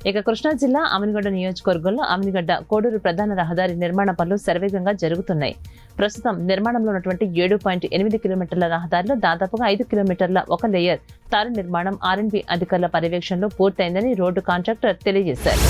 ఇక కృష్ణా జిల్లా అమినిగడ్డ నియోజకవర్గంలో అమినిగడ్డ కోడూరు ప్రధాన రహదారి నిర్మాణ పనులు శరవేగంగా జరుగుతున్నాయి. ప్రస్తుతం నిర్మాణంలో ఉన్నటువంటి 7.8 కిలోమీటర్ల రహదారిలో దాదాపుగా 5 కిలోమీటర్ల ఒక లేయర్ తారు నిర్మాణం R&B అధికారుల పర్యవేక్షణలో పూర్తయిందని రోడ్డు కాంట్రాక్టర్ తెలియజేశారు.